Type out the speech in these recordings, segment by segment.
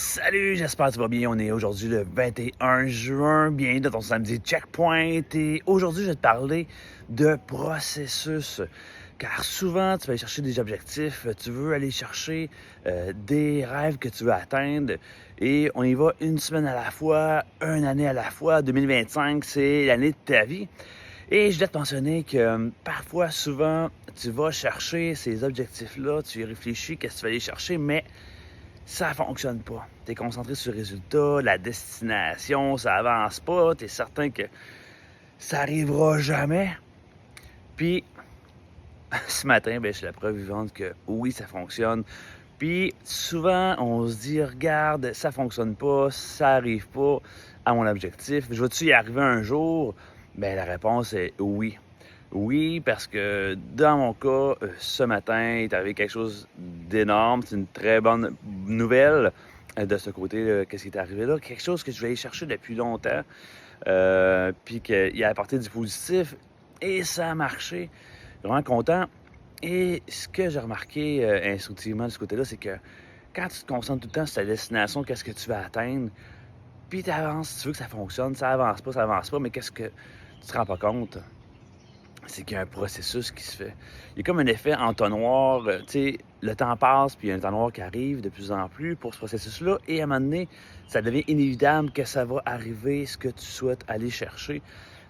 Salut, j'espère que tu vas bien. On est aujourd'hui le 21 juin, bienvenue dans ton samedi checkpoint. Et aujourd'hui, je vais te parler de processus. Car souvent, tu vas aller chercher des objectifs, tu veux aller chercher des rêves que tu veux atteindre. Et on y va une semaine à la fois, une année à la fois. 2025, c'est l'année de ta vie. Et je dois te mentionner que parfois, souvent, tu vas chercher ces objectifs-là, tu y réfléchis, qu'est-ce que tu vas aller chercher, mais ça fonctionne pas. Tu es concentré sur le résultat, la destination, ça avance pas, tu es certain que ça arrivera jamais. Puis, ce matin, je suis la preuve vivante que oui, ça fonctionne. Puis, souvent, on se dit, regarde, ça fonctionne pas, ça arrive pas à mon objectif. Je vais-tu y arriver un jour? La réponse est oui. Oui, parce que dans mon cas, ce matin, il est arrivé quelque chose d'énorme. C'est une très bonne nouvelle de ce côté. Qu'est-ce qui est arrivé là? Quelque chose que je vais aller chercher depuis longtemps, puis qu'il a apporté du positif et ça a marché. Vraiment content. Et ce que j'ai remarqué instinctivement de ce côté-là, c'est que quand tu te concentres tout le temps sur ta destination, qu'est-ce que tu vas atteindre, puis tu avances, tu veux que ça fonctionne, ça avance pas, mais qu'est-ce que tu te rends pas compte? C'est qu'il y a un processus qui se fait. Il y a comme un effet entonnoir, tu sais, le temps passe, puis il y a un entonnoir qui arrive de plus en plus pour ce processus-là, et à un moment donné, ça devient inévitable que ça va arriver, ce que tu souhaites aller chercher.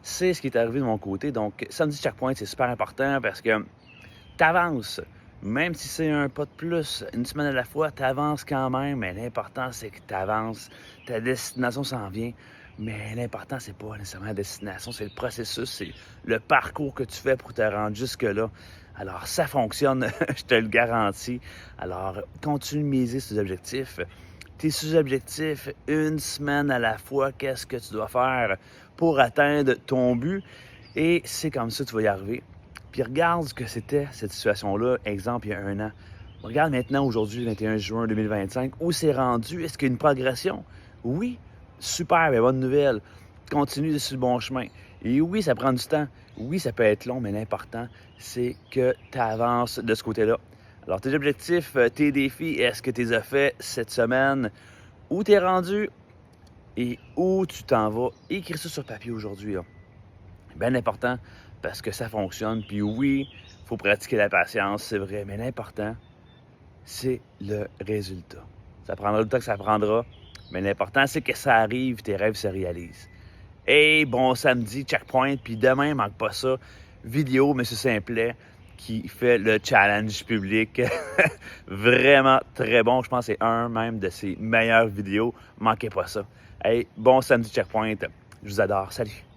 C'est ce qui est arrivé de mon côté. Donc, samedi checkpoint, c'est super important parce que tu avances. Même si c'est un pas de plus, une semaine à la fois, tu avances quand même, mais l'important, c'est que tu avances. Ta destination s'en vient, mais l'important, c'est pas nécessairement la destination, c'est le processus, c'est le parcours que tu fais pour te rendre jusque-là. Alors, ça fonctionne, je te le garantis. Alors, continue de miser sur tes objectifs. Tes sous-objectifs, une semaine à la fois, qu'est-ce que tu dois faire pour atteindre ton but? Et c'est comme ça que tu vas y arriver. Puis regarde ce que c'était, cette situation-là, exemple, il y a un an. Regarde maintenant, aujourd'hui, le 21 juin 2025, où c'est rendu. Est-ce qu'il y a une progression? Oui, super, mais bonne nouvelle. Continue sur le bon chemin. Et oui, ça prend du temps. Oui, ça peut être long, mais l'important, c'est que tu avances de ce côté-là. Alors, tes objectifs, tes défis, est-ce que tu les as faits cette semaine? Où tu es rendu et où tu t'en vas? Écris ça sur papier aujourd'hui, là. Bien important parce que ça fonctionne. Puis oui, il faut pratiquer la patience, c'est vrai, mais l'important, c'est le résultat. Ça prendra le temps que ça prendra, mais l'important, c'est que ça arrive, tes rêves se réalisent. Et bon samedi, checkpoint, puis demain, manque pas ça, vidéo, M. Simplet, qui fait le challenge public. Vraiment très bon, je pense que c'est un même de ses meilleures vidéos. Manquez pas ça. Hey, bon samedi, checkpoint, je vous adore, salut!